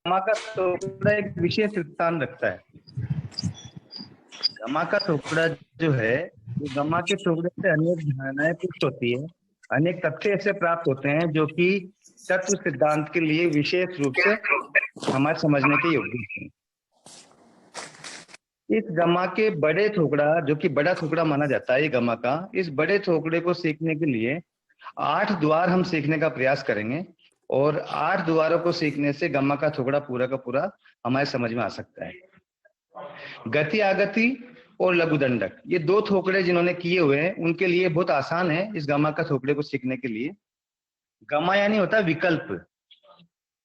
गमा का टुकड़ा एक विशेष स्थान रखता है। गमा का टुकड़ा जो है, वो गमा के टुकड़े से अनेक धारणाएं पुष्ट होती है। अनेक तथ्य ऐसे प्राप्त होते हैं जो कि तत्व सिद्धांत के लिए विशेष रूप से हमारे समझने के योग्य हैं। इस गमा के बड़े टुकड़ा, जो कि बड़ा टुकड़ा माना जाता है, ये गमा का, इस बड़े टुकड़े को सीखने के लिए 8 द्वार हम सीखने का प्रयास करेंगे और 8 द्वारों को सीखने से गमा का टुकड़ा पूरा का पूरा हमारे समझ में आ सकता है। गति आगति और लघु दंडक, ये 2 थोकड़े जिन्होंने किए हुए हैं उनके लिए बहुत आसान है इस गमा का थोकड़े को सीखने के लिए। गमा यानी होता है विकल्प।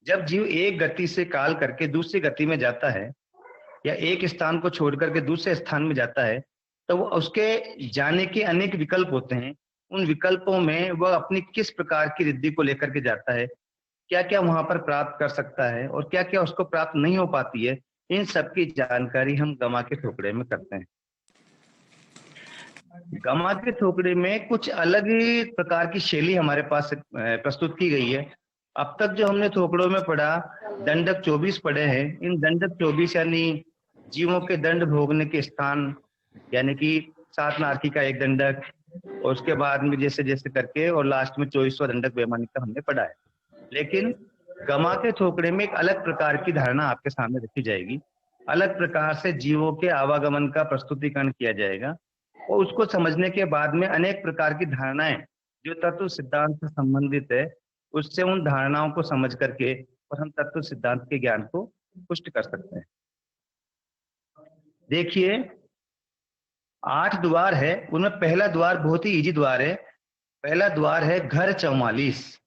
जब जीव एक गति से काल करके दूसरी गति में जाता है या एक स्थान को छोड़ करके दूसरे स्थान में जाता है, तो वो उसके जाने के अनेक विकल्प होते हैं। उन विकल्पों में वह अपनी किस प्रकार की रिद्धि को लेकर के जाता है, क्या क्या वहां पर प्राप्त कर सकता है और क्या क्या उसको प्राप्त नहीं हो पाती है, इन सब की जानकारी हम गमा के ठोकरे में करते हैं। गमा के ठोकरे में कुछ अलग ही प्रकार की शैली हमारे पास प्रस्तुत की गई है। अब तक जो हमने ठोकड़ों में पढ़ा, दंडक 24 पढ़े हैं। इन दंडक 24 यानी जीवों के दंड भोगने के स्थान, यानी कि 7 नारकी का एक दंडक, और उसके बाद में जैसे जैसे करके और लास्ट में 24वां दंडक वैमानिक का हमने पढ़ा है। लेकिन गमा के ठोकरे में एक अलग प्रकार की धारणा आपके सामने रखी जाएगी। अलग प्रकार से जीवों के आवागमन का प्रस्तुतिकरण किया जाएगा और उसको समझने के बाद में अनेक प्रकार की धारणाएं जो तत्व सिद्धांत से संबंधित है, उससे उन धारणाओं को समझ करके और हम तत्व सिद्धांत के ज्ञान को पुष्ट कर सकते हैं। देखिए, 8 द्वार है, उनमें पहला द्वार बहुत ही इजी द्वार है। पहला द्वार है घर 44।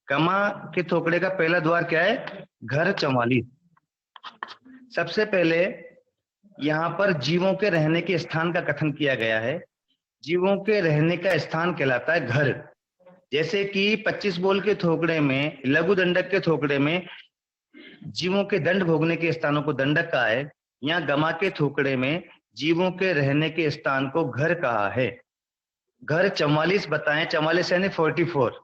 गमा के ठोकड़े का पहला द्वार क्या है? घर 44। सबसे पहले यहाँ पर जीवों के रहने के स्थान का कथन किया गया है। जीवों के रहने का स्थान कहलाता है घर। जैसे कि 25 बोल के ठोकड़े में, लघु दंडक के ठोकड़े में जीवों के दंड भोगने के स्थानों को दंडक कहा है, यहाँ गमा के ठोकड़े में जीवों के रहने के स्थान को घर कहा है। घर 44 बताएं, 44 यानी 44।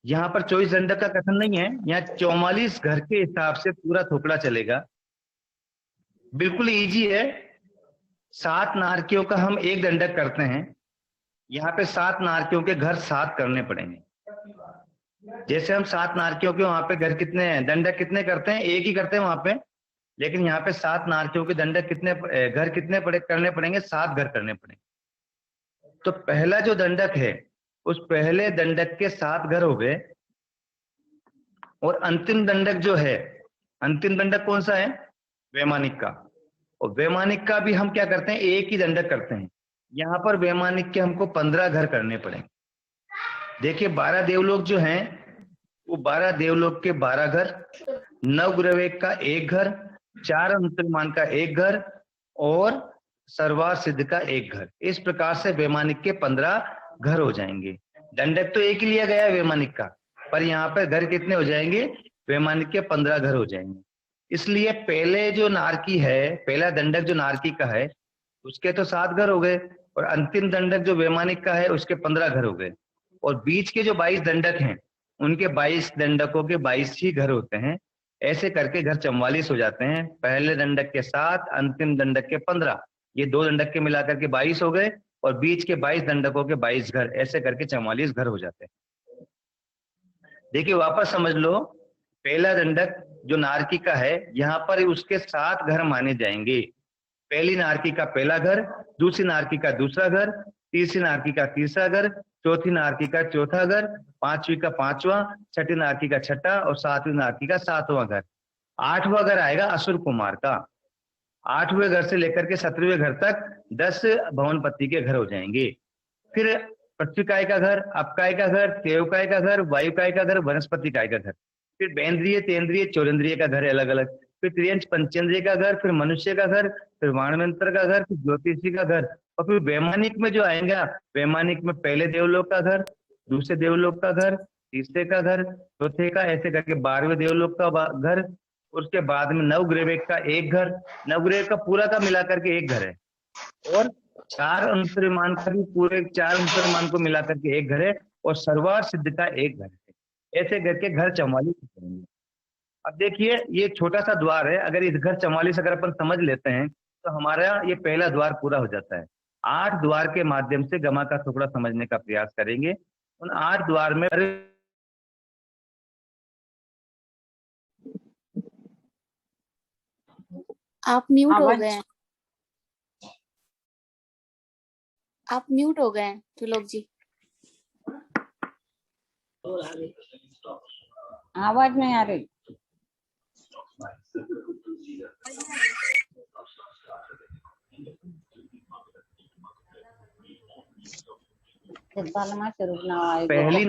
यहाँ पर 24 दंडक का कथन नहीं है, यहाँ 44 घर के हिसाब से पूरा ठोकड़ा चलेगा। बिल्कुल इजी है। 7 नारकियों का हम एक दंडक करते हैं, यहाँ पे 7 नारकियों के घर 7 करने पड़ेंगे। जैसे हम 7 नारकियों के वहां पे घर कितने हैं, दंडक कितने करते हैं? एक ही करते हैं वहां पे। लेकिन यहाँ पे 7 नारकियों के दंडक कितने घर कितने करने पड़ेंगे? 7 घर करने पड़ेंगे। तो पहला जो दंडक है, उस पहले दंडक के 7 घर हो गए। और अंतिम दंडक जो है, अंतिम दंडक कौन सा है? वैमानिक का। और वैमानिक का भी हम क्या करते हैं? एक ही दंडक करते हैं। यहाँ पर वैमानिक के हमको 15 घर करने पड़ेंगे। देखिए, 12 देवलोक जो हैं, वो 12 देवलोक के 12 घर, नवग्रह का एक घर, 4 अंतर्मान का एक घर और सर्वार सिद्ध का एक घर। इस प्रकार से वैमानिक के 15 घर हो जाएंगे। दंडक तो एक ही लिया गया है वैमानिक का, पर यहाँ पर घर कितने हो जाएंगे? वैमानिक के 15 घर हो जाएंगे। इसलिए पहले जो नारकी है, पहला दंडक जो नारकी का है, उसके तो 7 घर हो गए, और अंतिम दंडक जो वैमानिक का है उसके 15 घर हो गए। और बीच के जो 22 दंडक हैं, उनके 22 दंडकों के 22 ही घर होते हैं। ऐसे करके घर 44 हो जाते हैं। पहले दंडक के 7, अंतिम दंडक के 15, ये 2 दंडक के मिलाकर के 22 हो गए, और बीच के 22 दंडकों के 22 घर, ऐसे करके 44 घर हो जाते हैं। देखिए, वापस समझ लो, पहला दंडक जो नारकी का है, यहाँ पर उसके 7 घर माने जाएंगे। पहली नारकी का पहला घर, दूसरी नारकी का दूसरा घर, तीसरी नारकी का तीसरा घर, चौथी नारकी का चौथा घर, पांचवी का पांचवा, छठी नारकी का छठा और सातवीं नारकी का 7वां घर। 8वां घर आएगा असुर कुमार का। 8वें घर से लेकर के 17वें घर तक 10 भवनपति के घर हो जाएंगे। फिर पृथ्वीकाय का घर, अपकाय का घर, देवकाय का घर, वायुकाय का घर, वनस्पति काय का घर। फिर बेंद्रिय, तेंद्रिय, चौरेंद्रिय का घर अलग अलग। फिर त्रियंश पंचेंद्रिय का घर, फिर मनुष्य का घर, फिर वाणमंत्र का घर, फिर ज्योतिषी का घर। और फिर वैमानिक में जो आएगा, वैमानिक में पहले देवलोक का घर, दूसरे देवलोक का घर, तीसरे का घर, चौथे का, ऐसे करके 12वें देवलोक का घर। उसके बाद में नवग्रह का एक घर, नवग्रह का पूरा का मिलाकर के एक घर है। और 4 अंतर्मान का भी, पूरे 4 अंतर्मान को मिलाकर के एक घर है। और सर्वार सिद्ध का एक घर है। ऐसे करके घर 44 करेंगे। अब देखिए ये छोटा सा द्वार है, अगर इस घर 44 अगर अपन समझ लेते हैं तो हमारा ये पहला द्वार पूरा हो जाता है। 8 द्वार के माध्यम से गमा का टुकड़ा समझने का प्रयास करेंगे। उन 8 द्वार में आप म्यूट हो गए हैं। आप म्यूट हो गए हैं त्रिलोक जी। आवाज नहीं आ रही। पहली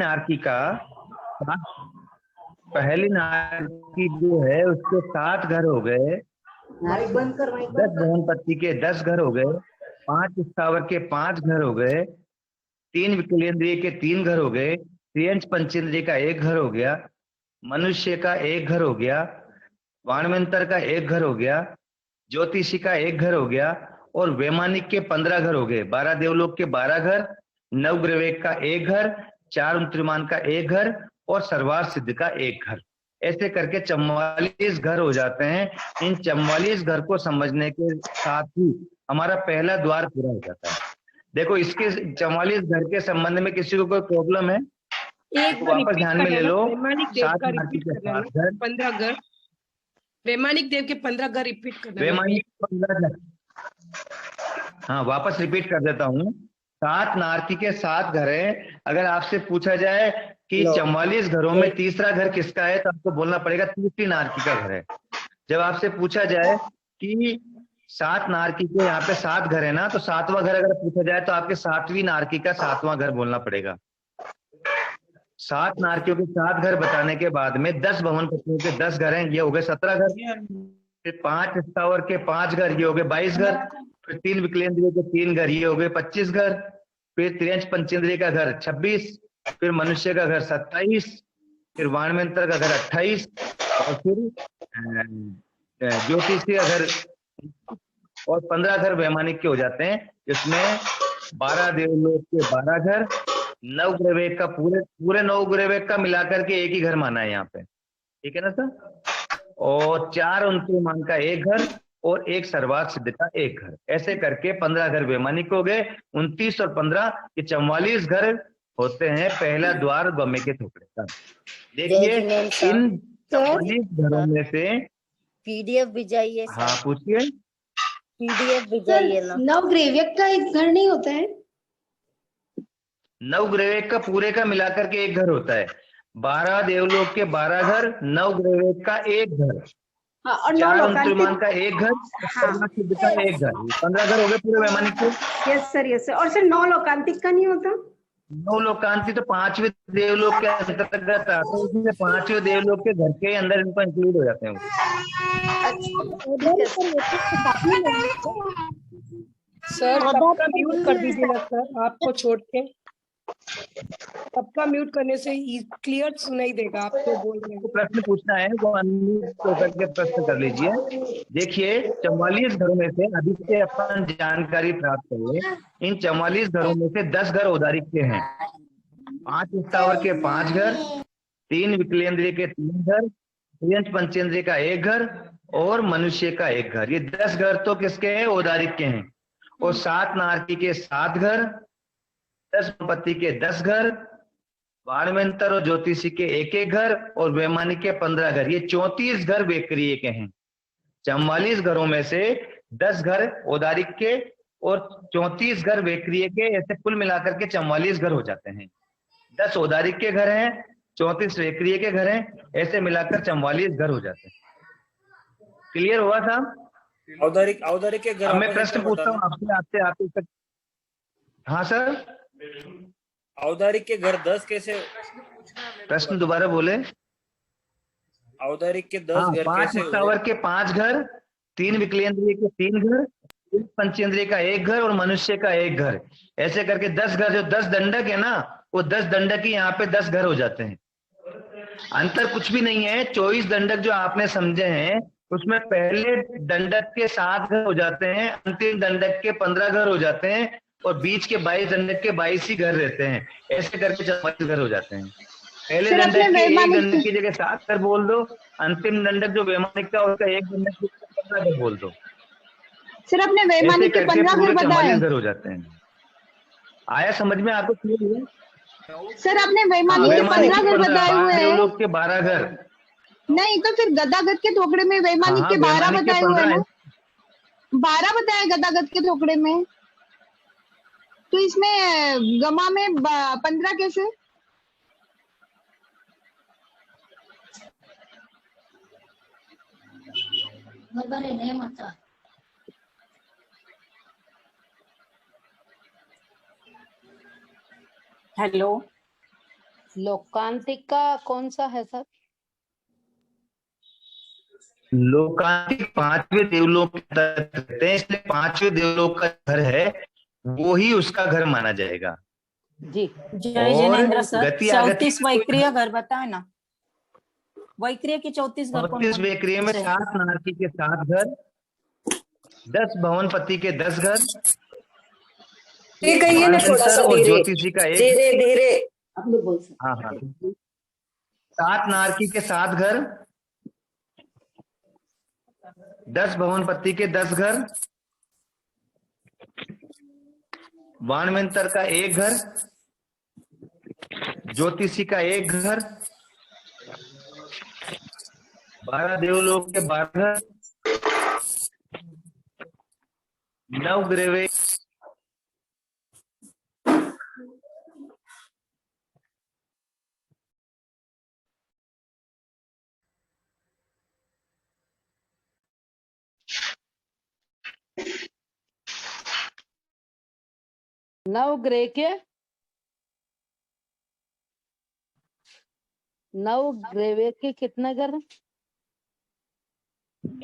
नारकी जो है उसके 7 घर हो गए। 10 भुवनपति के 10 घर हो गए। 5 स्थावर के 5 घर हो गए। 3 विकलेंद्रिय के 3 घर हो गए। त्रियंच पंचेंद्रिय का 1 घर हो गया। मनुष्य का 1 घर हो गया। वाणवंतर का 1 घर हो गया। ज्योतिषी का 1 घर हो गया। और वैमानिक के 15 घर हो गए। 12 देवलोक के 12 घर, नवग्रवेक का 1 घर, 4 उन्त्रिमान का 1 घर और सर्वार्थ सिद्ध का 1 घर। ऐसे करके 44 घर हो जाते हैं। इन 44 घर को समझने के साथ ही हमारा पहला द्वार पूरा हो जाता है। देखो इसके 44 घर के संबंध में किसी को कोई प्रॉब्लम है? एक वापस ध्यान में ले लो। वैमानिक देव का रिपीट करना, 15 घर। वैमानिक देव के 15 घर रिपीट करना। वैमानिक 15 घर, हाँ वापस रिपीट कर देता हूँ। 7 नारकी के 7 घर हैं। अगर आपसे पूछा जाए कि 44 घरों में तीसरा घर किसका है तो आपको बोलना पड़ेगा तीसरी नारकी का घर है। जब आपसे पूछा जाए कि 7 नारकी के यहाँ पे 7 घर है ना, तो 7वां घर अगर पूछा जाए तो आपके 7वीं नारकी का 7वां घर बोलना पड़ेगा। 7 नारकियों के 7 घर बताने के बाद में 10 भवन पत्नियों के 10 घर हैं, ये हो गए 17 घर। फिर 5 स्थावर के 5 घर, ये हो गए 22 घर। फिर 3 विकलेंद्रिय के 3 घर, ये हो गए 25 घर। फिर त्रियंच पंचेंद्रिय का घर 26। फिर मनुष्य का घर 27। फिर वाणवंतर का घर 28 और फिर ज्योतिषी का घर और 15 घर वैमानिक के हो जाते हैं। इसमें 12 देवलोक के 12 घर, नवग्रवेक का पूरे नवग्रवेक का मिलाकर के एक ही घर माना है यहाँ पे, ठीक है ना सर? और 4 उन्त्रिमान का 1 घर और 1 सर्वार्थ सिद्ध का 1 घर। ऐसे करके 15 घर वैमानिक हो गए। 29 और 15 ये 44 घर होते हैं पहला द्वार गमे के टुकड़े का। देखिए इन 44 घरों में से पीडीएफ भी चाहिए। हाँ पूछिए। पीडीएफ भी चाहिए ना। नवग्रवेक का एक घर नहीं होता है? नवग्रवेक का पूरे का मिलाकर के 1 घर होता है। 12 देवलोक के 12 घर, नवग्रवेक का 1 घर, हाँ, और 4 उन्त्रिमान का 1 घर, सर्वार्थ सिद्ध का 1 घर। 15 घर हो गए पूरे वैमानिक के। Yes sir, yes sir. और सर 9 लोकांतिक का नहीं होता? 9 लोकांति तो 5वें देवलोक के अंतर्गत आता है, इसलिए 5वें देवलोक के घर के अंदर इनको इंक्लूड हो जाते हैं। सर सबका म्यूट कर दीजिएगा सर, आपको छोड़ के सबका म्यूट करने से क्लियर सुनाई देगा। आपको बोल रहे हैं प्रश्न पूछना है वो अनम्यूट होकर के प्रश्न कर लीजिए। देखिए 44 घरों में से अधिक से अपन जानकारी प्राप्त करें। इन 44 घरों में से 10 घर औदारिक के हैं। 5 स्थावर के 5 घर, 3 विकलेंद्रिय के 3 घर, त्रियंच पंचेंद्रिय का 1 घर और मनुष्य का 1 घर। ये 10 घर तो किसके हैं? औदारिक के हैं। और 7 नारकी के 7 घर, 10 संपत्ति के 10 घर, वाणवंतर और ज्योतिषी के 1-1 घर और वैमानिक के 15 घर। ये 34 घर वेक्रिय के हैं। 44 घरों में से 10 घर औदारिक के और 34 घर वेक्रिय के, ऐसे कुल मिलाकर के 44 घर हो जाते हैं। 10 औदारिक के घर हैं, 34 वेक्रिय के घर हैं, ऐसे मिलाकर 44 घर हो जाते हैं। क्लियर हुआ साहब? औदारिक के घर। मैं प्रश्न पूछता हूँ आपसे। हाँ सर, औदारिक के घर 10 कैसे? प्रश्न दोबारा बोले। औदारिक के 10 घर 5 स्थावर के 5 घर, 3 विकलेंद्रिय के 3 घर, 3 पंचेंद्रिय का 1 घर और मनुष्य का 1 घर। ऐसे करके 10 घर, जो 10 दंडक है ना, वो 10 दंडक ही यहाँ पे 10 घर हो जाते हैं। अंतर कुछ भी नहीं है। 24 दंडक जो आपने समझे हैं उसमें पहले दंडक के 7 घर हो जाते हैं, अंतिम दंडक के 15 घर हो जाते हैं और बीच के 22 दंडक के 22 ही घर रहते हैं। ऐसे करके 44 घर हो जाते हैं। पहले सर, दंडक अपने के एक वैमानिक दंडक की जगह 7 घर बोल दो, अंतिम दंडक जो वैमानिक का उसका एक दंडक की जगह 15 घर बोल दो। सर, अपने ऐसे वैमानिक के करके 15 घर पूरे बताए। 44 घर हो जाते हैं। आया समझ में आपको? क्लियर हुआ? सर, आपने हाँ, वैमानिक के वैमानिक 15 के घर 15, बताए हुए हैं। देवलोक के 12 घर। नहीं तो फिर गदागद के थोकड़े में हाँ वैमानिक हाँ, के 12 वैमानिक के बताए हुए 15 हैं है। ना। 12 बताए गदागद के थोकड़े में, तो इसमें गमा में 15 कैसे? हेलो, लोकांतिक का कौन सा है सर? लोकांतिक 5वें देवलोक के तहत रहते हैं, इसलिए 5वें देवलोक का घर है वो ही उसका घर माना जाएगा। जी। जय और जिनेन्द्र सर, गति आगति 34 वैक्रिय घर बताए ना। वैक्रिय के 34 घर कौन 34 कौन वेक्रिय में से? 7 नारकी के 7 घर, 10 भवनपति के 10 घर, ये कहिए ना थोड़ा सा और धीरे ज्योतिषी का एक। धीरे धीरे। आप लोग बोल सकते। हाँ हाँ, 7 नारकी के 7 घर, 10 भवनपति के 10 घर, वाणवेंतर का एक घर, ज्योतिषी का एक घर, 12 देवलोक के 12 घर, नवग्रह नवग्रह के 9 के कितने घर?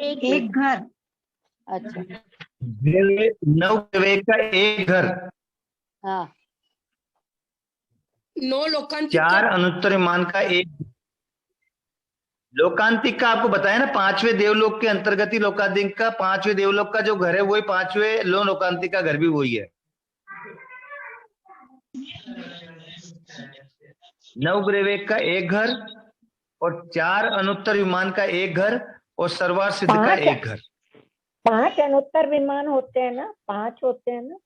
एक घर। अच्छा, नवग्रह का एक घर, हाँ 9 लोकांतिक 4 अनुत्तर विमान का एक। लोकांतिक का आपको बताया ना, 5वें देवलोक के अंतर्गत ही लोकांतिक का, 5वें देवलोक का जो घर है वही 5वें लोकांतिक का घर भी वही है। नवग्रह का एक घर और 4 अनुत्तर विमान का एक घर और सर्वार्थ सिद्ध का एक घर। 5 अनुत्तर विमान होते हैं ना, 5 होते हैं ना।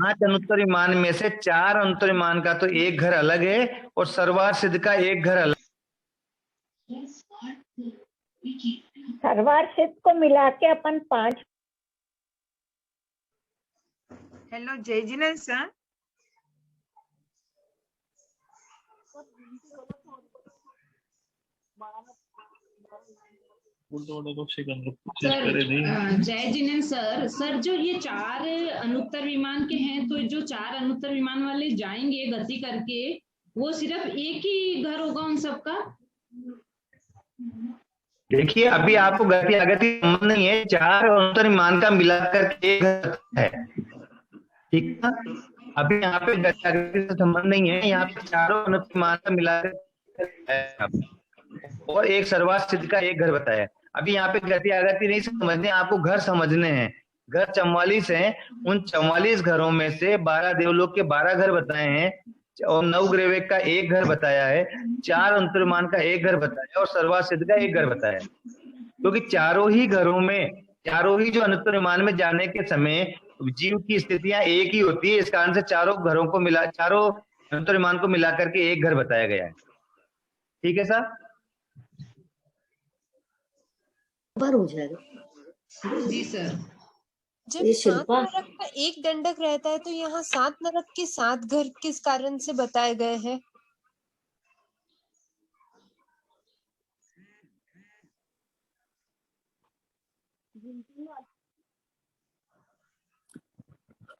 5 अनुत्तर विमान में से 4 अनुत्तर विमान का तो एक घर अलग है और सर्वार्थ सिद्ध का एक घर अलग। सर्वार्थ सिद्ध को मिला के अपन 5। हेलो जय जिनेन्द्र सर। सर जय जिनेन्द्र सर, सर जो ये 4 अनुत्तर विमान के हैं, तो जो 4 अनुत्तर विमान वाले जाएंगे गति करके, वो सिर्फ एक ही घर होगा उन सबका? देखिए अभी आपको गति आगति संबंध नहीं है, 4 अनुत्तर विमान का मिलाकर के एक घर है, ठीक है। अभी यहाँ पे गति आगति से संबंध नहीं है, यहाँ पे चारों अनुत्तर विमान का मिलाकर और एक सर्वार्थ सिद्ध का एक घर बताया। अभी यहाँ पे गति आगति नहीं समझने, आपको घर समझने हैं। घर 44 हैं, उन 44 घरों में से 12 देवलोक के 12 घर बताए हैं और नवग्रह का एक घर बताया है, 4 अंतर्मान का एक घर बताया और सर्वार्थ सिद्ध का एक घर बताया। क्योंकि चारों ही घरों में, चारों ही जो अनुत्तरमान में जाने के समय जीव की स्थितियां एक ही होती है, इस कारण से चारों घरों को मिला, चारों अंतर्मान को मिला करके एक घर बताया गया है। ठीक है सर? बार हो जाएगा। जी सर। ये जब 7 शिल्पा नरक का एक दंडक रहता है तो यहाँ 7 नरक के 7 घर किस कारण से बताए गए हैं?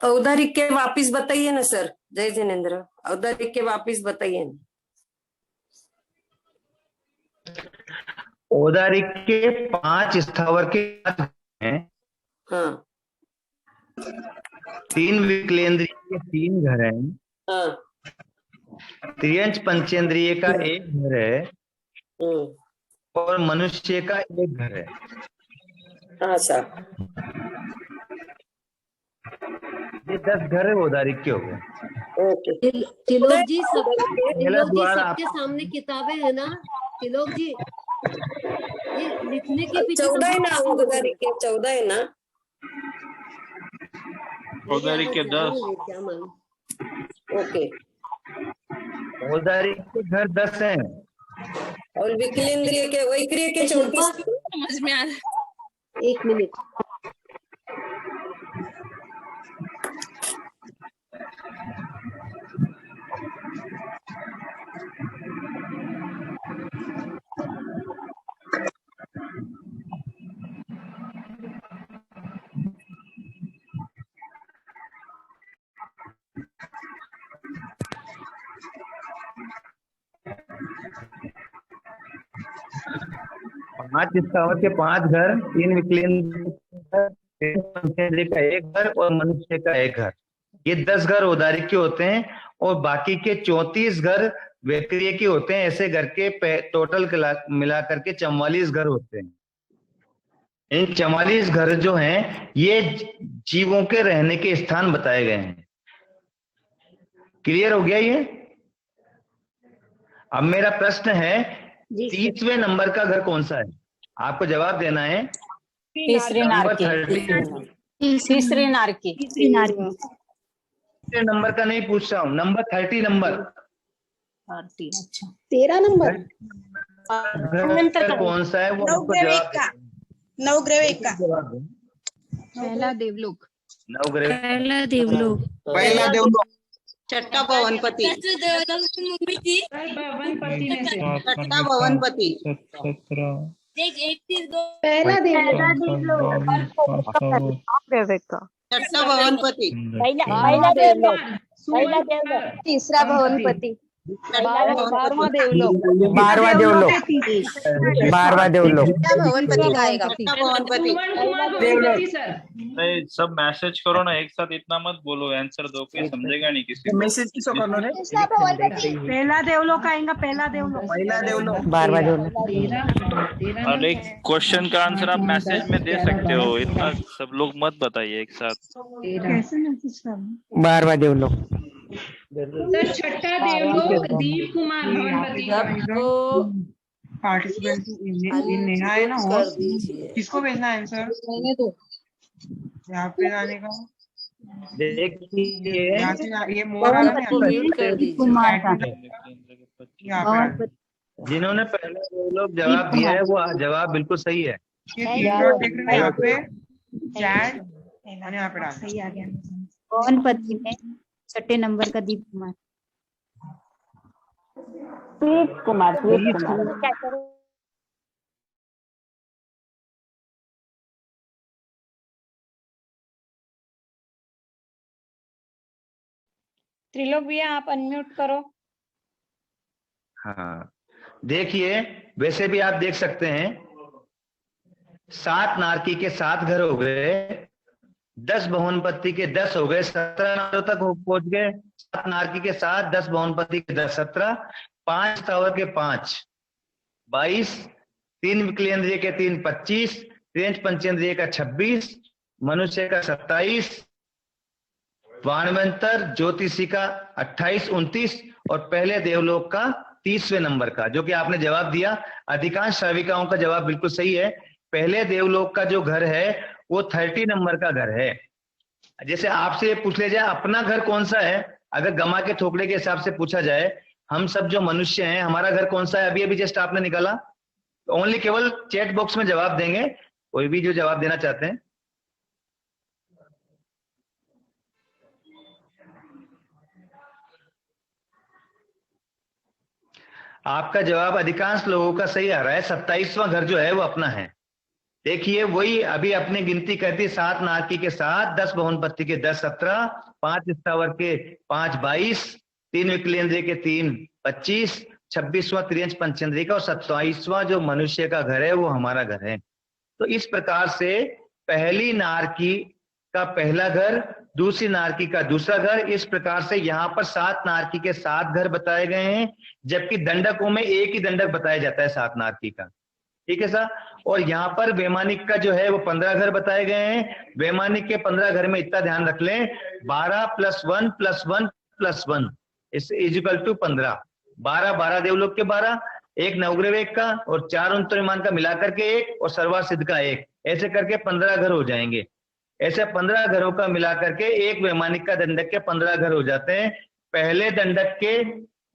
औदारिक के वापिस बताइए ना सर। जय जिनेन्द्र, औदारिक के वापिस बताइए ना। औदारिक के 5 स्थावर के हैं, हाँ 3 विकलेंद्रिय के 3 घर हैं, हाँ त्रियंच पंचेंद्रिय का एक घर है और मनुष्य का एक घर है। हाँ सर। ये 10 घर है औदारिक के हो गए। ओके तिलोक जी सब पहला द्वार सबके सामने किताबें है ना तिलोक जी, ये लिखने के पीछे 14 है ना औदारिक के 14 है ना औदारिक के 10 क्या मालूम। ओके औदारिक के घर 10 हैं और विकलेंद्रिय के वैक्रिय के 34 समझ में आ रहा एक मिनट पांच स्थावर के 5 घर, 3 विकलेंद्रिय का 1 घर और मनुष्य का 1 घर, ये 10 घर औदारिक के होते हैं और बाकी के 34 घर वैक्रिय के होते हैं। ऐसे घर के टोटल मिलाकर के 44 घर होते हैं। इन 44 घर जो हैं ये जीवों के रहने के स्थान बताए गए हैं। क्लियर हो गया ये? अब मेरा प्रश्न है 30वें नंबर का घर कौन सा है? आपको जवाब देना है। तीसरी नंबर नारकी 30 तीसरी नारकी तीसरे नंबर का नहीं पूछ रहा हूँ, नंबर 30 नंबर। 30 अच्छा 13 नंबर घर कौन सा है वो आपको जवाब देना है। नवग्रह का जवाब दो। पहला देवलोक नवग्रह पहला देवलोक छठा भवनपति भवनपति में से छठा भवनपति पहला देवलोक छठा भवनपति तीसरा भवनपति 12वां देवलोक 12वां देवलोक छठा भवनपति का आएगा। छठा भवनपति भवनपति सर नहीं, सब मैसेज करो ना एक साथ, इतना मत बोलो, आंसर दो, कोई समझेगा नहीं किसी को। मैसेज किसको करना है तीसरा भवनपति पहला देवलोक आएगा, पहला देवलोक 12वां देवलोक और एक क्वेश्चन का आंसर आप मैसेज में दे सकते हो, इतना सब लोग मत बताइए एक साथ। 12वां देवलोक सर छठा देवलोक दीप कुमार भवनपति पार्टिसिपेंट नेहा है ना, किसको भेजना है आंसर? यहाँ पे आने का देखिए यहाँ से ये मोर आ रहा है यहाँ पे जिन्होंने पहले लोग जवाब दिया है वो जवाब बिल्कुल सही है। ये 3 डॉट देख रहे हैं यहाँ पे चैट मैंने यहाँ पे डाला सही आ गया। भवनपति में 6ठे नंबर का दीप कुमार त्रिलोक भैया आप अनम्यूट करो। हाँ देखिए, वैसे भी आप देख सकते हैं 7 नारकी के 7 घर हो गए, 10 भवनपति के 10 हो गए, 17 नारों तक पहुंच गए। 7 नारकी के 7, 10 भवनपति के 10, 17, 5 स्थावर के 5, 22, 3 विकलेंद्रिय के 3, 25, 3 पंचेंद्रिय का 26, मनुष्य का 27, वाणवंतर ज्योतिषी का 28, 29 और पहले देवलोक का 30वें नंबर का, जो कि आपने जवाब दिया। अधिकांश श्राविकाओं का जवाब बिल्कुल सही है। पहले देवलोक का जो घर है वो 30 नंबर का घर है। जैसे आपसे ये पूछ लिया जाए अपना घर कौन सा है, अगर गमा के थोकड़े के हिसाब से पूछा जाए, हम सब जो मनुष्य हैं हमारा घर कौन सा है, अभी अभी जस्ट आपने निकाला, ओनली केवल चैट बॉक्स में जवाब देंगे, कोई भी जो जवाब देना चाहते हैं। आपका जवाब अधिकांश लोगों का सही आ रहा है। 27वां घर जो है वो अपना है। देखिए वही अभी अपनी गिनती करती, 7 नारकी के 7, 10 भवनपति के 10, 17, 5 स्थावर के 5, 22, 3 विकलेंद्रिय के 3, 25, 26वां त्रियंश पंचेंद्रिय का और 27वां जो मनुष्य का घर है वो हमारा घर है। तो इस प्रकार से पहली नारकी का पहला घर, दूसरी नारकी का दूसरा घर, इस प्रकार से यहाँ पर 7 नारकी के 7 घर बताए गए हैं, जबकि दंडकों में एक ही दंडक बताया जाता है 7 नारकी का। ठीक है सर। और यहाँ पर वैमानिक का जो है वो 15 घर बताए गए हैं। वैमानिक के 15 घर में इतना ध्यान रख लें, 12 + 1 + 1 प्लस 1 इज इक्वल टू 15। 12 देवलोक के 12, एक नवग्रह एक का और 4 अंतर विमान का मिलाकर के 1 और सर्वार्थ सिद्ध का 1, ऐसे करके 15 घर हो जाएंगे। ऐसे 15 घरों का मिलाकर के एक वैमानिक का दंडक के 15 घर हो जाते हैं। पहले दंडक के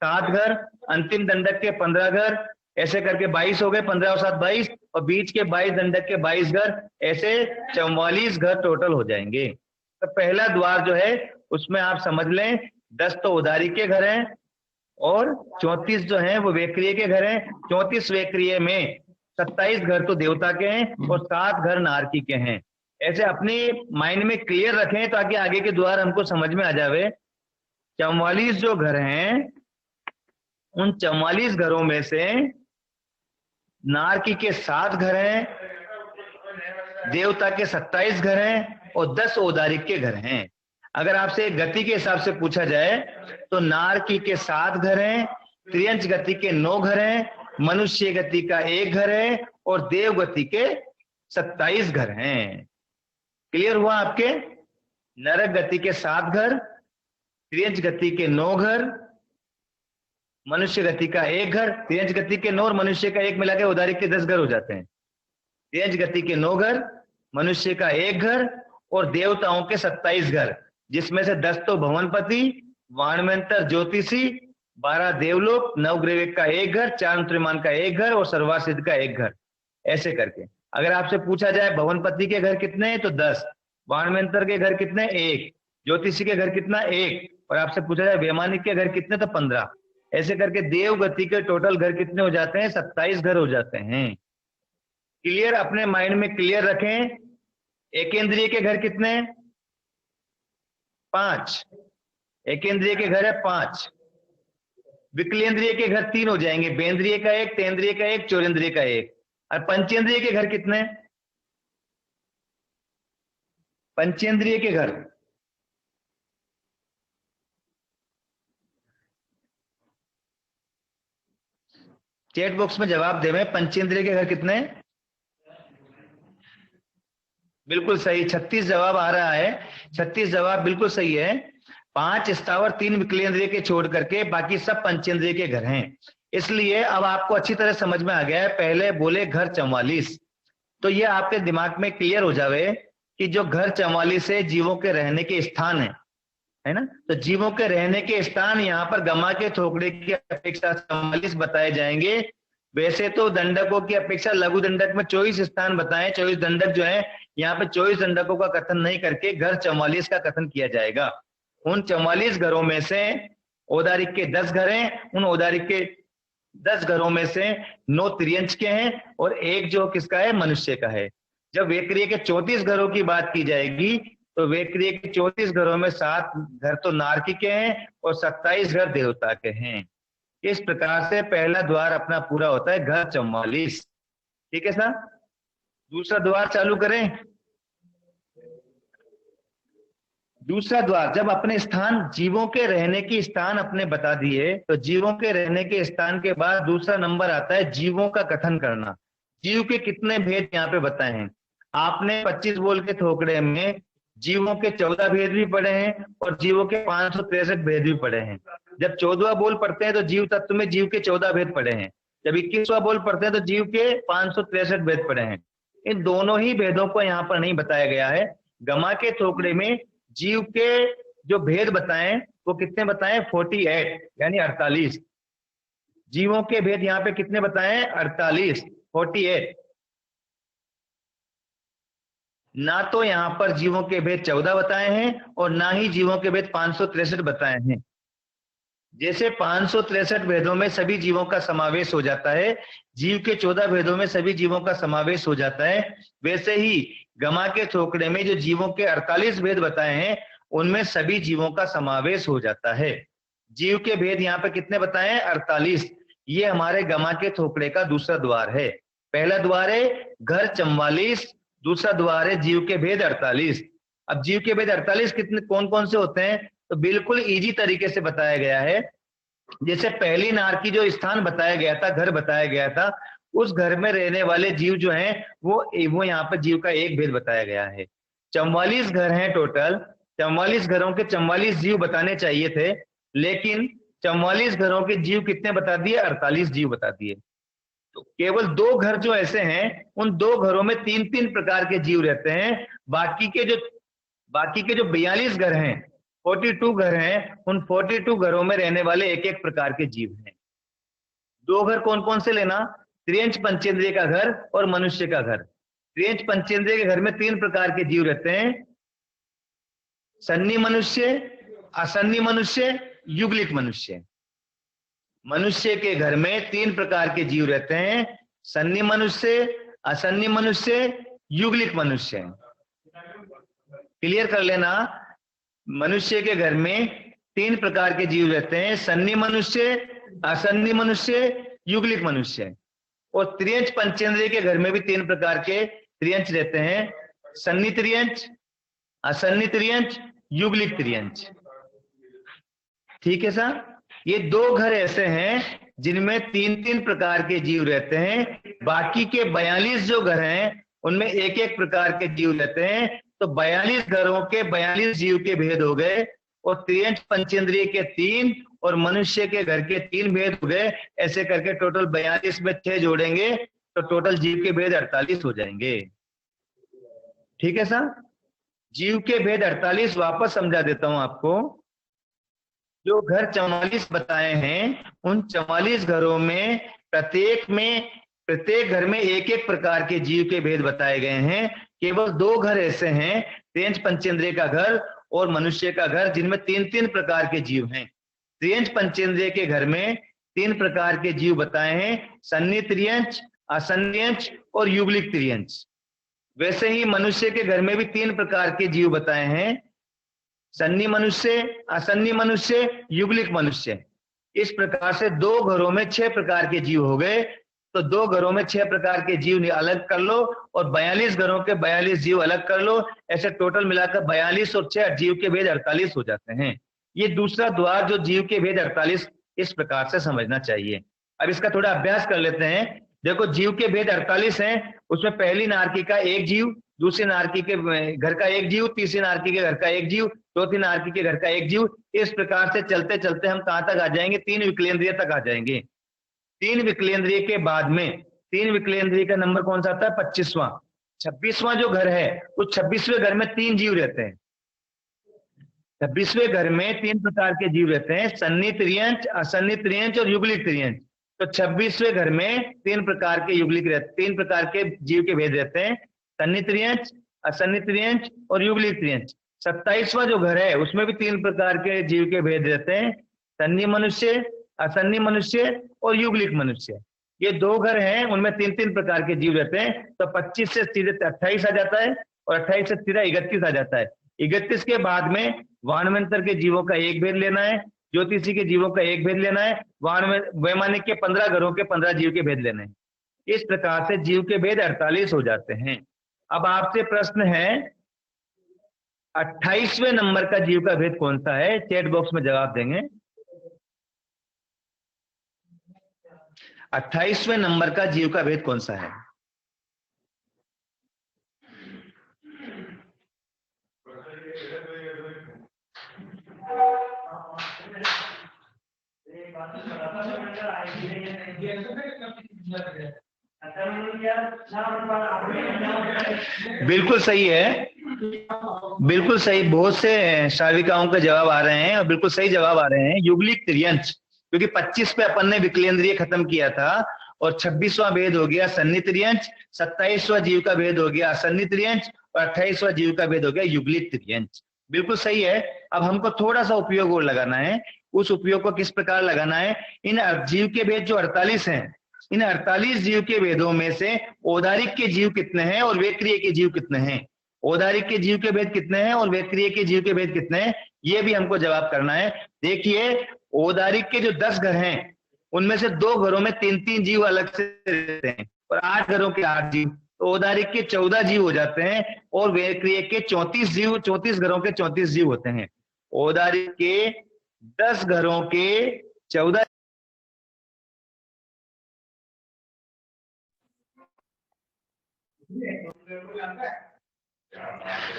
7 घर, अंतिम दंडक के 15 घर, ऐसे करके 22 हो गए, 15 और 7 22, और बीच के 22 दंडक के 22 घर, ऐसे 44 घर टोटल हो जाएंगे। तो पहला द्वार जो है उसमें आप समझ लें 10 तो उदारी के घर हैं और 34 जो हैं वो वेक्रिय के घर हैं। 34 वेक्रिय में 27 घर तो देवता के हैं और 7 घर नारकी के हैं। ऐसे अपने माइंड में क्लियर रखें ताकि आगे के द्वार हमको समझ में आ जावे। 44 जो घर हैं उन 44 घरों में से नारकी के 7 घर हैं, देवता के 27 घर हैं और 10 औदारिक के घर हैं। अगर आपसे गति के हिसाब से पूछा जाए तो नारकी के 7 घर हैं, त्रियंच गति के 9 घर हैं, मनुष्य गति का 1 घर है और देव गति के 27 घर हैं। क्लियर हुआ आपके? नरक गति के 7 घर, त्रियंच गति के 9 घर, मनुष्य गति का 1 घर, त्रियंच गति के 9 और मनुष्य का 1 मिला के औदारिक के 10 घर हो जाते हैं। त्रियंच गति के 9 घर, मनुष्य का 1 घर और देवताओं के 27 घर, जिसमें से 10 तो भवनपति, वाणमंत्र ज्योतिषी, 12 देवलोक, नवग्रह का 1 घर, 4 अंतरिमान का 1 घर और सर्वार्थ सिद्ध का 1 घर, ऐसे करके। अगर आपसे पूछा जाए भवनपति के घर कितने हैं तो 10, वाणमंत्र के घर कितने 1, ज्योतिषी के घर कितना 1 और आपसे पूछा जाए वैमानिक के घर कितने तो 15, ऐसे करके देव गति के टोटल घर कितने हो जाते हैं? 27 घर हो जाते हैं। क्लियर? अपने माइंड में क्लियर रखें। एकेंद्रिय के घर कितने? 5। एकेंद्रिय के घर है 5। विकलेंद्रिय के घर 3 हो जाएंगे, बेंद्रिय का 1, तेंद्रिय का 1, चौरेंद्रिय का 1। और पंचेंद्रिय के घर कितने? पंचेंद्रिय के घर चैट बॉक्स में जवाब देवे। पंचेंद्रिय के घर कितने? बिल्कुल सही, 36 जवाब आ रहा है। 36 जवाब बिल्कुल सही है। 5 स्थावर 3 विकलेंद्रिय के छोड़ करके बाकी सब पंचेंद्रिय के घर हैं। इसलिए अब आपको अच्छी तरह समझ में आ गया है। पहले बोले घर 44, तो ये आपके दिमाग में क्लियर हो जावे कि जो घर 44 है जीवों के रहने के स्थान है ना। तो जीवों के रहने के स्थान यहाँ पर गमा के थोकड़े की अपेक्षा 44 बताए जाएंगे। वैसे तो दंडकों की अपेक्षा लघु दंडक में 24 स्थान बताएं। 24 दंडक जो है यहाँ पे 24 दंडकों का कथन नहीं करके घर 44 का कथन किया जाएगा। उन 44 घरों में से औदारिक के 10 घर हैं। उन औदारिक के 10 घरों में से 9 त्रियंच के हैं और 1 जो किसका है? मनुष्य का है। जब वेक्रिय के 34 घरों की बात की जाएगी तो वेक्रिय के 34 घरों में 7 घर तो नारकी के हैं और 27 घर देवता के हैं। इस प्रकार से पहला द्वार अपना पूरा होता है घर 44। ठीक है सर? दूसरा द्वार चालू करें। दूसरा द्वार जब अपने स्थान जीवों के रहने की स्थान अपने बता दिए तो जीवों के रहने के स्थान के बाद दूसरा नंबर आता है जीवों का कथन करना। जीव के कितने भेद यहाँ पे बताए हैं आपने? 25 बोल के थोकड़े में जीवों के 14 भेद भी पढ़े हैं और जीवों के 563 भेद भी पढ़े हैं। जब 14वां बोल पढ़ते हैं तो जीव तत्व में जीव के 14 भेद पढ़े हैं। जब 21वां बोल पढ़ते हैं तो जीव के 563 भेद पढ़े हैं। इन दोनों ही भेदों को यहाँ पर नहीं बताया गया है। गमा के थोकड़े में जीव के जो भेद बताएं वो कितने बताएं? 48 यानी 48। जीवों के भेद यहाँ पे कितने बताएं? 48, 48। ना तो यहाँ पर जीवों के भेद 14 बताए हैं और ना ही जीवों के भेद 563 बताए हैं। जैसे 563 भेदों में सभी जीवों का समावेश हो जाता है, जीव के 14 भेदों में सभी जीवों का समावेश हो जाता है, वैसे ही गमा के थोकड़े में जो जीवों के 48 भेद बताए हैं उनमें सभी जीवों का समावेश हो जाता है। जीव के भेद यहाँ पे कितने बताए हैं? 48। ये हमारे गमा के थोकड़े का दूसरा द्वार है। पहला द्वार है घर 44, दूसरा द्वार है जीव के भेद 48। अब जीव के भेद 48 कितने कौन कौन से होते हैं? तो बिल्कुल इजी तरीके से बताया गया है। जैसे पहली नार की जो स्थान बताया गया था, घर बताया गया था, उस घर में रहने वाले जीव जो हैं वो यहाँ पर जीव का एक भेद बताया गया है। 44 घर हैं टोटल। 44 घरों के 44 जीव बताने चाहिए थे, लेकिन 44 घरों के जीव कितने बता दिए? 48 जीव बता दिए। तो केवल 2 घर जो ऐसे हैं, उन 2 घरों में 3-3 प्रकार के जीव रहते हैं। बाकी के जो 42 घर हैं, 42 घर हैं, उन 42 घरों में रहने वाले एक एक प्रकार के जीव हैं। 2 घर कौन कौन से लेना? त्रियंच पंचेंद्रिय का घर और मनुष्य का घर। त्रियंच पंचेंद्रिय के घर में 3 प्रकार के जीव रहते हैं, सन्नी मनुष्य, असन्नी मनुष्य, युगलिक मनुष्य। मनुष्य के घर में 3 प्रकार के जीव रहते हैं, सन्नी मनुष्य, असन्नी मनुष्य, युगलिक मनुष्य। क्लियर कर लेना, मनुष्य के घर में 3 प्रकार के जीव रहते हैं, सन्नी मनुष्य, असन्नी मनुष्य, युगलिक मनुष्य। और त्रियंच पंचेंद्रिय के घर में भी 3 प्रकार के त्रियंच रहते हैं, सन्नी त्रियंच, असन्नी त्रियंच, युगलिक त्रियंच। ठीक है सर। ये 2 घर ऐसे हैं जिनमें 3-3 प्रकार के जीव रहते हैं। बाकी के 42 जो घर हैं उनमें एक एक प्रकार के जीव रहते हैं। तो 42 घरों के 42 जीव के भेद हो गए, और त्रियंच पंचेंद्रिय के 3 और मनुष्य के घर के 3 भेद हो गए। ऐसे करके टोटल 42 में 6 जोड़ेंगे तो टोटल जीव के भेद 48 हो जाएंगे। ठीक है सर। जीव के भेद 48 वापस समझा देता हूं आपको। जो घर 44 बताए हैं, उन 44 घरों में प्रत्येक घर में एक एक प्रकार के जीव के भेद बताए गए हैं। केवल 2 घर ऐसे हैं, त्रियंच पंचेंद्रिय का घर और मनुष्य का घर, जिनमें 3-3 प्रकार के जीव हैं। त्रियंच पंचेंद्रिय के घर में 3 प्रकार के जीव बताए हैं, सन्नी त्रियंच, असन्नियंच और युगलिक त्रियंच। वैसे ही मनुष्य के घर में भी 3 प्रकार के जीव बताए हैं, सन्नी मनुष्य, असन्नी मनुष्य, युगलिक मनुष्य। इस प्रकार से 2 घरों में 6 प्रकार के जीव हो गए। तो 2 घरों में 6 प्रकार के जीव अलग कर लो और 42 घरों के 42 जीव अलग कर लो। ऐसे टोटल मिलाकर 42 और 6 जीव के भेद 48 हो जाते हैं। ये दूसरा द्वार जो जीव के भेद 48, इस प्रकार से समझना चाहिए। अब इसका थोड़ा अभ्यास कर लेते हैं। देखो, जीव के भेद 48 हैं। उसमें पहली नारकी का 1 जीव, दूसरी नारकी के घर का 1 जीव, तीसरी नारकी के घर का 1 जीव, चौथी नारकी के घर का 1 जीव। इस प्रकार से चलते चलते हम कहां तक आ जाएंगे? 3 विकलेंद्रिय तक आ जाएंगे। 3 विकलेंद्रिय के बाद में 3 विकलेंद्रिय का नंबर कौन सा आता है? 25वां। 26वां जो घर है, उस 26वें घर में 3 जीव रहते हैं। 26वें घर में 3 प्रकार के जीव रहते हैं, सन्नी त्रियंच, असन्नी त्रियंच और युगलिक त्रियंच। तो 26वें घर में 3 प्रकार के 3 प्रकार के जीव के भेद रहते हैं, सन्नी त्रियंच, असन्नी त्रियंच और युगलिक त्रियंच। 27वां जो घर है, उसमें भी 3 प्रकार के जीव के भेद रहते हैं, सन्नी मनुष्य, असन्नी मनुष्य और युगलिक मनुष्य। ये 2 घर हैं, उनमें 3-3 प्रकार के जीव रहते हैं। तो 25 से सीधे 28 आ जाता है और 28 से सीधा 31 आ जाता है। 31 के बाद में वाणवंतर के जीवों का 1 भेद लेना है, ज्योतिषी के जीवों का 1 भेद लेना है, वैमानिक के 15 घरों के 15 जीव के भेद लेने हैं। इस प्रकार से जीव के भेद 48 हो जाते हैं। अब आपसे प्रश्न है, 28वें नंबर का जीव का भेद कौन सा है? चैट बॉक्स में जवाब देंगे। 28वें नंबर का जीव का भेद कौन सा है? बिल्कुल सही है, बिल्कुल सही। बहुत से शाविकाओं के जवाब आ रहे हैं और बिल्कुल सही जवाब आ रहे हैं, युगलिक त्रियंच। क्योंकि 25 पे अपन ने विकलेंद्रिय खत्म किया था और 26वां भेद हो गया सन्नी त्रियंच, 27वां जीव का भेद हो गया असन्नी त्रियंच और 28वां जीव का भेद हो गया युगलिक त्रियंच। बिल्कुल सही है। अब हमको थोड़ा सा उपयोग और लगाना है। उस उपयोग को किस प्रकार लगाना है? इन जीव के भेद जो 48 हैं, इन 48 जीव के भेदों में से औदारिक के जीव कितने हैं और वेक्रिय के जीव कितने हैं? औदारिक के जीव के भेद कितने हैं और वेक्रिय के जीव के भेद कितने हैं? ये भी हमको जवाब करना है। देखिए, औदारिक के जो 10 घर हैं, उनमें से 2 घरों में 3-3 जीव अलग से रहते हैं और 8 घरों के 8 जीव, तो औदारिक के 14 जीव हो जाते हैं और वेक्रिय के 34 जीव, 34 घरों के 34 जीव होते हैं। औदारिक के 10 घरों के 14 है।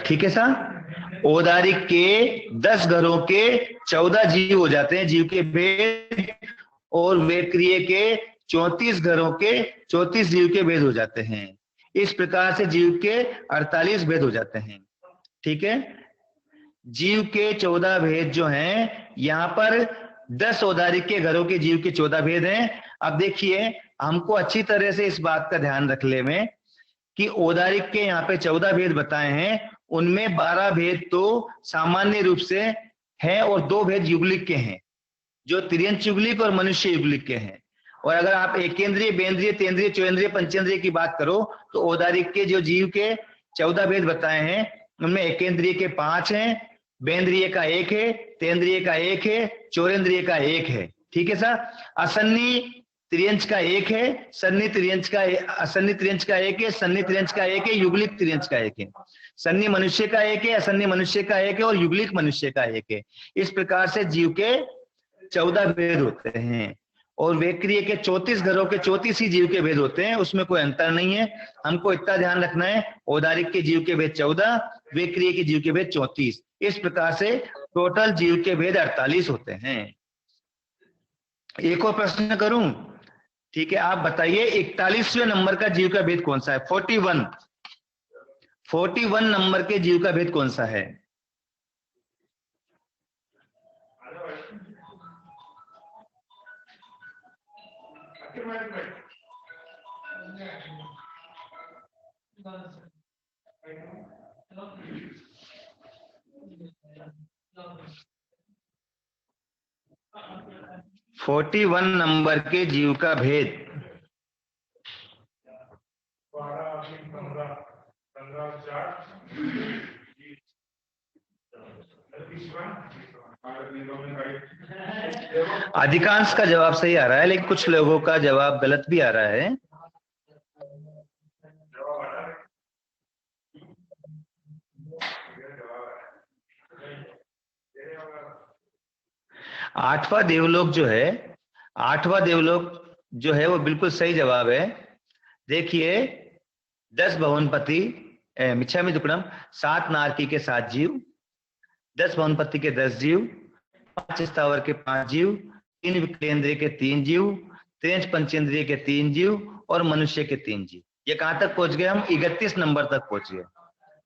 ठीक है सर। औदारिक के 10 घरों के 14 जीव हो जाते हैं, जीव के भेद, और वैक्रिय के 34 घरों के 34 जीव के भेद हो जाते हैं। इस प्रकार से जीव के 48 भेद हो जाते हैं। ठीक है, जीव के 14 भेद जो हैं, यहाँ पर 10 औदारिक के घरों के जीव के 14 भेद हैं। अब देखिए, हमको अच्छी तरह से इस बात का ध्यान रख ले में कि औदारिक के यहाँ पे 14 भेद बताए हैं, उनमें 12 भेद तो सामान्य रूप से है और 2 भेद युगलिक के हैं, जो त्रियंच युगलिक और मनुष्य युगलिक के हैं। और अगर आप एकेंद्रिय, बेंद्रिय, तेंद्रिय, चौन्द्रिय, पंचेंद्रिय की बात करो तो औदारिक के जो जीव के 14 भेद बताए हैं, उनमें एकेंद्रिय के 5 हैं, बेंद्रिय का 1 है, तेंद्रिय का 1 है, चौरेंद्रिय का 1 है। ठीक है सर। असन्नी त्रियंच का 1 है, सन्नी त्रियंच का, असन्नी त्रियंच का 1 है, सन्नी त्रियंच का 1 है, युगलिक त्रियंच का 1 है। सन्नी मनुष्य का 1 है, असन्नी मनुष्य का 1 है और युगलिक मनुष्य का 1 है। इस प्रकार से जीव के 14 भेद होते हैं और वैक्रिय के 34 घरों के 34 ही जीव के भेद होते हैं, उसमें कोई अंतर नहीं है। हमको इतना ध्यान रखना है, औदारिक के जीव के भेद 14, वैक्रिय के जीव के भेद 34। इस प्रकार से टोटल जीव के भेद 48 होते हैं। एक और प्रश्न करूं? ठीक है, आप बताइए 41वें नंबर का जीव का भेद कौन सा है? 41 नंबर के जीव का भेद कौन सा है? फोर्टी 41 नंबर के जीव का भेद अधिकांश का जवाब सही आ रहा है, लेकिन कुछ लोगों का जवाब गलत भी आ रहा है। आठवां देवलोक जो है वो बिल्कुल सही जवाब है। देखिए, 10 भवनपति मिच्छामि दुक्कडम, 7 नारकी के 7 जीव, 10 भवनपति के 10 जीव, 5 स्थावर के 5 जीव, 3 विक्रेंद्रिय के 3 जीव, 3 पंचेंद्रिय के 3 जीव और मनुष्य के 3 जीव। ये कहां तक पहुंच गए हम? 31 नंबर तक पहुंच गए।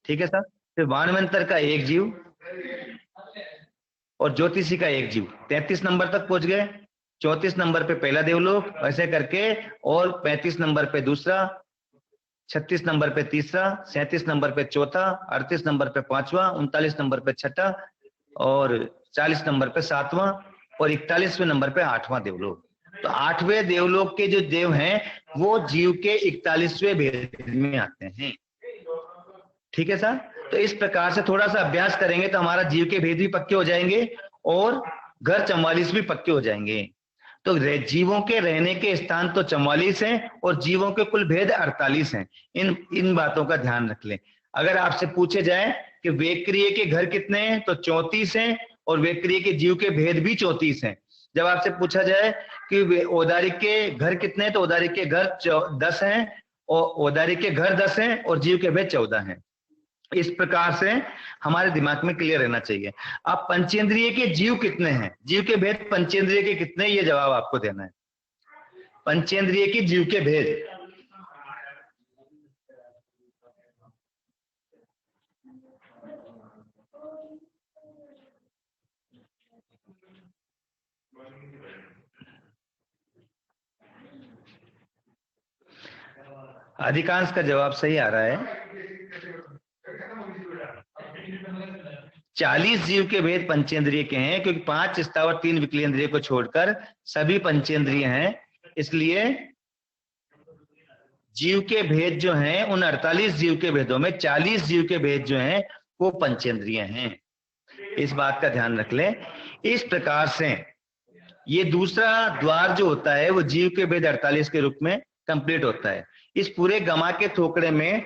ठीक है सर। फिर वानवंतर का 1 जीव और ज्योतिषी का 1 जीव, 33 नंबर तक पहुंच गए। 34 नंबर पे पहला देवलोक, ऐसे करके, और 35 नंबर पे दूसरा, 36 नंबर पे तीसरा, 37 नंबर पे चौथा, 38 नंबर पे 5वां, 39 नंबर पे 6ठा और 40 नंबर पे 7वां और 41वें नंबर पे 8वां देवलोक। तो 8वें देवलोक के जो देव हैं वो जीव के 41वें भेद में आते हैं। ठीक है सर। तो इस प्रकार से थोड़ा सा अभ्यास करेंगे तो हमारा जीव के भेद भी पक्के हो जाएंगे और घर 44 भी पक्के हो जाएंगे। तो जीवों के रहने के स्थान तो 44 हैं और जीवों के कुल भेद 48 हैं। इन बातों का ध्यान रख लें। अगर आपसे पूछे जाए कि वैक्रिय के घर कितने हैं तो 34 हैं और वैक्रिय के जीव के भेद भी 34 हैं। जब आपसे पूछा जाए कि औदारिक के घर कितने हैं तो औदारिक के घर 10 हैं और औदारिक के घर 10 हैं और जीव के भेद 14 हैं। इस प्रकार से हमारे दिमाग में क्लियर रहना चाहिए। अब पंचेंद्रिय के जीव कितने हैं, जीव के भेद पंचेंद्रिय के कितने, ये जवाब आपको देना है। पंचेंद्रिय के जीव के भेद अधिकांश का जवाब सही आ रहा है। 40 जीव के भेद पंचेंद्रिय के हैं, क्योंकि 5 स्थावर 3 विकलेंद्रिय को छोड़कर सभी पंचेंद्रिय हैं। इसलिए जीव के भेद जो हैं उन 48 जीव के भेदों में 40 जीव के भेद जो हैं वो पंचेंद्रिय हैं। इस बात का ध्यान रख लें। इस प्रकार से ये दूसरा द्वार जो होता है वो जीव के भेद 48 के रूप में कंप्लीट होता है। इस पूरे गमा के थोकड़े में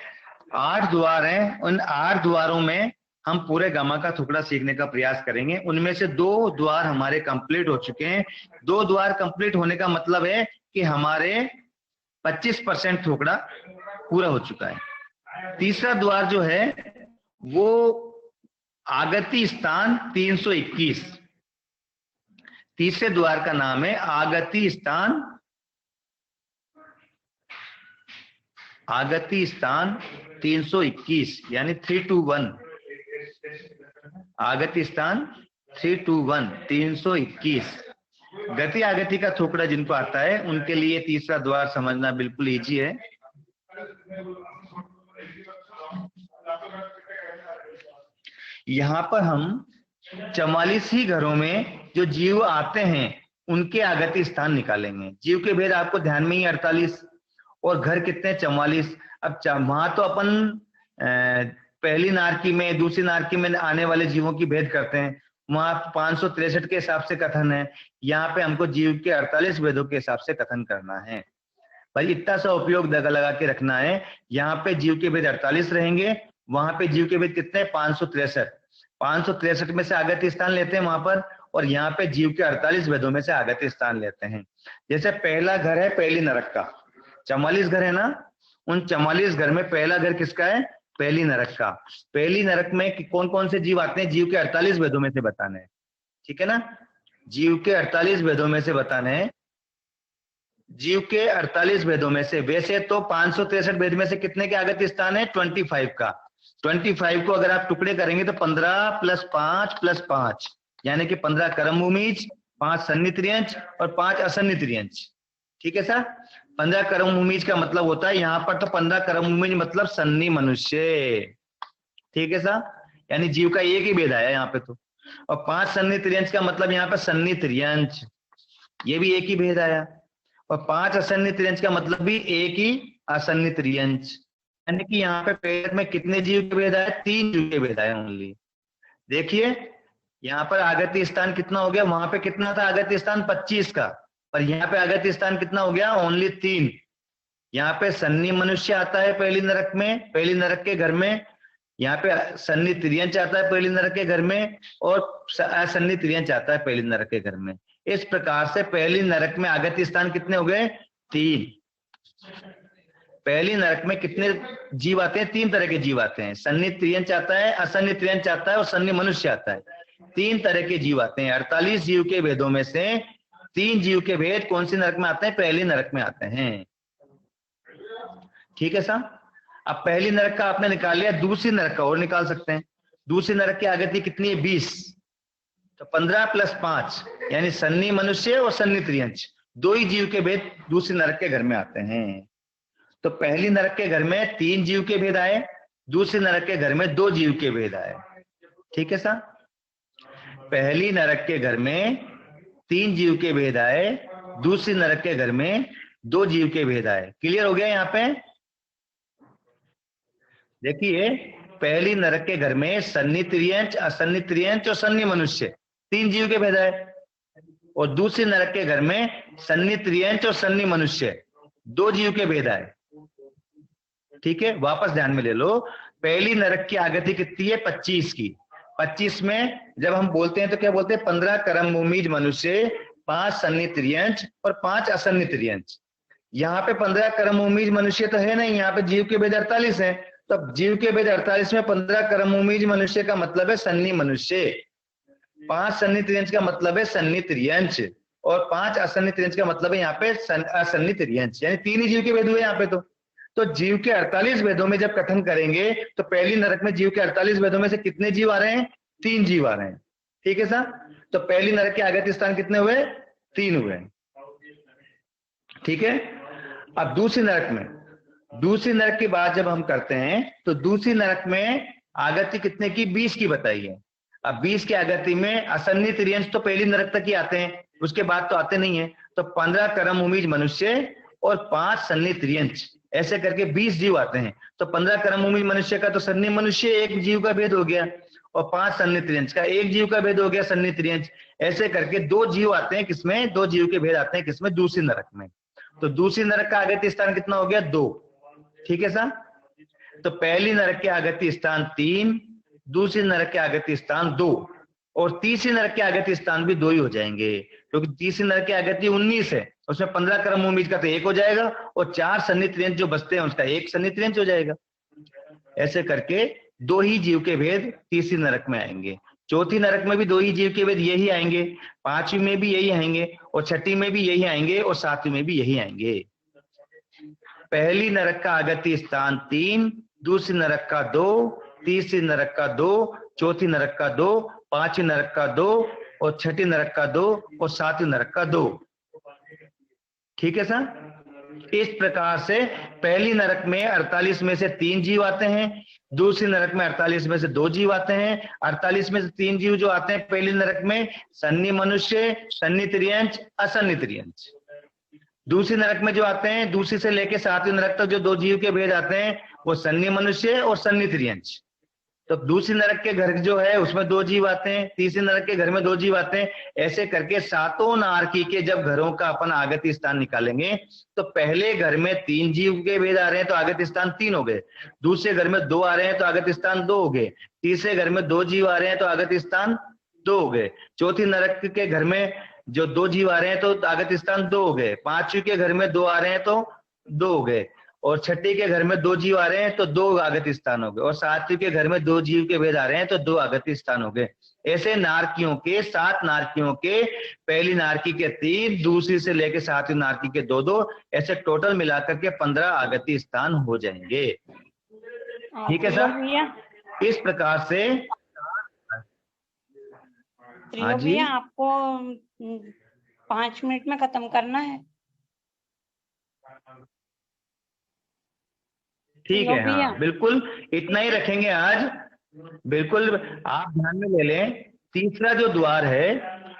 8 द्वार हैं। उन 8 द्वारों में हम पूरे गमा का थोकड़ा सीखने का प्रयास करेंगे। उनमें से 2 द्वार हमारे कंप्लीट हो चुके हैं। 2 द्वार कंप्लीट होने का मतलब है कि हमारे 25% थोकड़ा पूरा हो चुका है। तीसरा द्वार जो है वो आगति स्थान 321, तीसरे द्वार का नाम है आगति स्थान 321, यानी 321, आगति स्थान 321, 321। गति आगति का थोकड़ा जिनको आता है उनके लिए तीसरा द्वार समझना बिल्कुल इजी है। यहाँ पर हम 44 ही घरों में जो जीव आते हैं उनके आगति स्थान निकालेंगे। जीव के भेद आपको ध्यान में ही 48 और घर कितने 44। अब वहां तो अपन पहली नारकी में दूसरी नारकी में आने वाले जीवों की भेद करते हैं, वहां 563 के हिसाब से कथन है। यहाँ पे हमको जीव के 48 भेदों के हिसाब से कथन करना है। भाई इतना सा उपयोग लगा के रखना है। यहाँ पे जीव के भेद 48 रहेंगे, वहां पे जीव के भेद कितने 563। 563 में से आगति स्थान लेते हैं वहां पर, और यहाँ पे जीव के 48 भेदों में से आगति स्थान लेते हैं। जैसे पहला घर है पहली नरक का, 44 घर है ना, उन 44 घर में पहला घर किसका है, पहली नरक का। पहली नरक में कौन कौन से जीव आते हैं, जीव के 48 भेदों में से बताने हैं, ठीक है ना। जीव के 48 भेदों में से बताने हैं, जीव के 48 भेदों में से। वैसे तो 563 भेद में से कितने के आगति स्थान है, 25 का। 25 को अगर आप टुकड़े करेंगे तो 15 + 5 + 5 यानी कि 15 कर्म भूमिज, 5 सन्नित्रियंच और 5 असन्नित्रियंच, ठीक है सर। 15 कर्म भूमिज का मतलब होता है यहाँ पर तो 15 कर्म भूमिज मतलब सन्नी मनुष्य, ठीक है सर, यानी जीव का एक ही भेद आया यहाँ पे तो। और 5 सन्नित्रियंच का मतलब यहाँ पे सन्नित्रियंच, ये भी एक ही भेद आया। और 5 असन्नित्रियंच का मतलब भी एक ही असन्नित्रियंच, यानी कि यहाँ पे पेड़ में कितने जीव के भेद आए, 3 जीव के भेद आए ओनली। देखिए यहाँ पर आगति स्थान कितना हो गया, वहां पे कितना था आगति स्थान 25 का, और यहाँ पे आगति स्थान कितना हो गया, ओनली 3। यहाँ पे सन्नी मनुष्य आता है पहली नरक में, पहली नरक के घर में। यहाँ पे सन्नी त्रियंच आता है पहली नरक के घर में, और असन्नी त्रियंच आता है पहली नरक के घर में। इस प्रकार से पहली नरक में आगति स्थान कितने हो गए, 3। पहली नरक में कितने जीव आते हैं, 3 तरह के जीव आते हैं। सन्नी त्रियंच आता है, असन्नी त्रियंच आता है और सन्नी मनुष्य आता है। 3 तरह के जीव आते हैं। 48 जीव के भेदों में से 3 जीव के भेद कौन सी नरक में आते हैं, पहली नरक में आते हैं, ठीक है साहब। अब पहली नरक का आपने निकाल लिया, दूसरी नरक का और निकाल सकते हैं। दूसरी नरक की आगति कितनी है, 20। तो 15 + 5 यानी सन्नी मनुष्य और सन्नी त्रियंच, 2 ही जीव के भेद दूसरी नरक के घर में आते हैं। तो पहली नरक के घर में 3 जीव के भेद आए, दूसरी नरक के घर में 2 जीव के भेद आए, ठीक है साहब। पहली नरक के घर में 3 जीव के भेद आए, दूसरी नरक के घर में 2 जीव के भेद आए। क्लियर हो गया यहाँ पे। देखिए पहली नरक के घर में सन्नी त्रियंच, असन्नी त्रियंच और सन्नी मनुष्य 3 जीव के भेद आए, और दूसरी नरक के घर में सन्नी त्रियंच और सन्नी मनुष्य 2 जीव के भेद आए, ठीक है। वापस ध्यान में ले लो, पहली नरक की आगति कितनी है, 25 की। 25 में जब हम बोलते हैं तो क्या बोलते हैं, 15 कर्म भूमिज मनुष्य, 5 सन्नी त्रियंच और 5 असन्नी त्रियंच। यहाँ पे 15 कर्म भूमिज मनुष्य तो है नहीं, यहाँ पे जीव के भेद 48 है। तो जीव के भेद 48 में 15 कर्म भूमिज मनुष्य का मतलब है सन्नी मनुष्य, 5 सन्नी त्रियंच का मतलब है सन्नी त्रियंच, और 5 असन्नी त्रियंच का मतलब है यहाँ पे असन्नी त्रियंच, यानी 3 ही जीव के भेद हुए यहाँ पे। तो जीव के 48 भेदों में जब कथन करेंगे तो पहली नरक में जीव के 48 भेदों में से कितने जीव आ रहे हैं, 3 जीव आ रहे हैं, ठीक है सर। तो पहली नरक के आगति स्थान कितने हुए, 3 हुए, ठीक है। अब दूसरी नरक में, दूसरी नरक की बात जब हम करते हैं तो दूसरी नरक में आगति कितने की, 20 की बताई है। अब 20 की आगति में असन्नी त्रियंच तो पहली नरक तक ही आते हैं, उसके बाद तो आते नहीं है। तो 15 कर्म भूमिज मनुष्य और 5 सन्नी त्रियंच, ऐसे करके 20 जीव आते हैं। तो 15 कर्म भूमिज मनुष्य का तो सन्नी मनुष्य 1 जीव का भेद हो गया, और 5 सन्नी त्रियंच का 1 जीव का भेद हो गया, सन्नी त्रियंच। ऐसे करके 2 जीव आते हैं किसमें, 2 जीव के भेद आते हैं किसमें, दूसरी नरक में। तो दूसरी नरक का आगति स्थान कितना हो गया, 2, ठीक है सर। तो पहली नरक के आगति स्थान 3, दूसरी नरक के आगति स्थान 2, और तीसरी नरक के आगति स्थान भी 2 ही हो जाएंगे, क्योंकि तीसरी नरक की आगति 19 है, उसमें 15 कर्म भूमिज का तो 1 हो जाएगा, और 4 सन्नी त्रियंच जो बचते हैं उसका 1 सन्नी त्रियंच हो जाएगा। ऐसे करके दो ही जीव के भेद तीसरी नरक में आएंगे, चौथी नरक में भी दो ही जीव के भेद यही आएंगे, पांचवी में भी यही आएंगे, और छठी में भी यही आएंगे, और सातवीं में भी यही आएंगे। पहली नरक का आगति स्थान 3, दूसरी नरक का 2, तीसरी नरक का 2, चौथी नरक का 2, पांचवी नरक का 2, और छठी नरक का 2, और सातवीं नरक का 2। ठीक है सर। इस प्रकार से पहली नरक में 48 में से 3 जीव आते हैं, दूसरी नरक में 48 में से 2 जीव आते हैं। 48 में से 3 जीव जो आते हैं पहली नरक में, सन्नी मनुष्य, सन्नी त्रियंच, असन्नी त्रियंच। दूसरी नरक में जो आते हैं, दूसरी से लेके सातवीं नरक तक जो 2 जीव के भेद आते हैं वो सन्नी मनुष्य और सन्नी त्रियंच। तो दूसरी नरक के घर जो है उसमें 2 जीव आते हैं, तीसरी नरक के घर में 2 जीव आते हैं। ऐसे करके सातों नारकी के जब घरों का अपन आगति स्थान निकालेंगे तो पहले घर में 3 जीव के भेद आ रहे हैं तो आगति स्थान 3 हो गए, दूसरे घर में 2 आ रहे हैं तो आगति स्थान 2 हो गए, तीसरे घर में 2 जीव आ रहे हैं तो आगति स्थान 2 हो गए, चौथी नरक के घर में जो 2 जीव आ रहे हैं तो आगति स्थान 2 हो गए, पांचवी के घर में 2 आ रहे हैं तो 2 हो गए, और छठी के घर में 2 जीव आ रहे हैं तो 2 आगति स्थान हो गए, और सातवीं के घर में 2 जीव के भेद आ रहे हैं तो 2 आगति स्थान हो गए। ऐसे नारकियों के 7 नारकियों के पहली नारकी के 3, दूसरी से लेके सातवीं नारकी के 2-2, ऐसे टोटल मिलाकर के 15 आगति स्थान हो जाएंगे। ठीक है सर। इस प्रकार से हाँ जी, आपको 5 मिनट में खत्म करना है। ठीक है, हाँ बिल्कुल इतना ही रखेंगे आज। बिल्कुल आप ध्यान में ले लें, तीसरा जो द्वार है,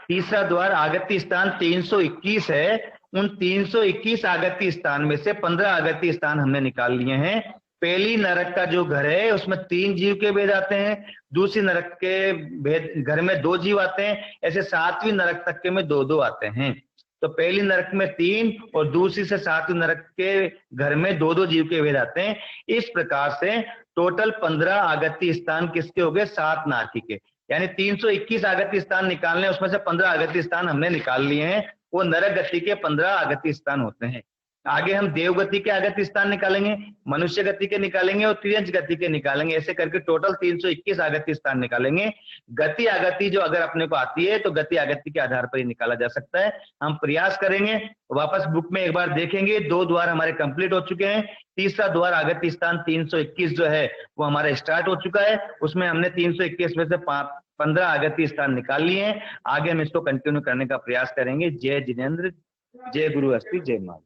तीसरा द्वार आगति स्थान 321 है। उन 321 आगति स्थान में से 15 आगति स्थान हमने निकाल लिए हैं। पहली नरक का जो घर है उसमें 3 जीव के भेद आते हैं, दूसरी नरक के भेद घर में 2 जीव आते हैं, ऐसे सातवीं नरक तक के में 2-2 आते हैं। तो पहली नरक में 3 और दूसरी से सातवीं नरक के घर में 2-2 जीव के भेद आते हैं। इस प्रकार से टोटल 15 आगति स्थान किसके हो गए? 7 नारकी के। यानी 321 आगति स्थान निकालने, उसमें से 15 आगति स्थान हमने निकाल लिए हैं। वो नरक गति के 15 आगति स्थान होते हैं। आगे हम देवगति के आगति स्थान निकालेंगे, मनुष्य गति के निकालेंगे और त्रियंच गति के निकालेंगे। ऐसे करके टोटल 321 आगति स्थान निकालेंगे। गति आगति जो अगर अपने को आती है तो गति आगति के आधार पर ही निकाला जा सकता है। हम प्रयास करेंगे, वापस बुक में एक बार देखेंगे। 2 द्वार हमारे कंप्लीट हो चुके हैं। तीसरा द्वार आगति स्थान 321 जो है वो हमारा स्टार्ट हो चुका है। उसमें हमने 321 में से 15 आगति स्थान निकाल लिए हैं। आगे हम इसको कंटिन्यू करने का प्रयास करेंगे। जय जिनेंद्र, जय गुरु अस्ति, जय मां।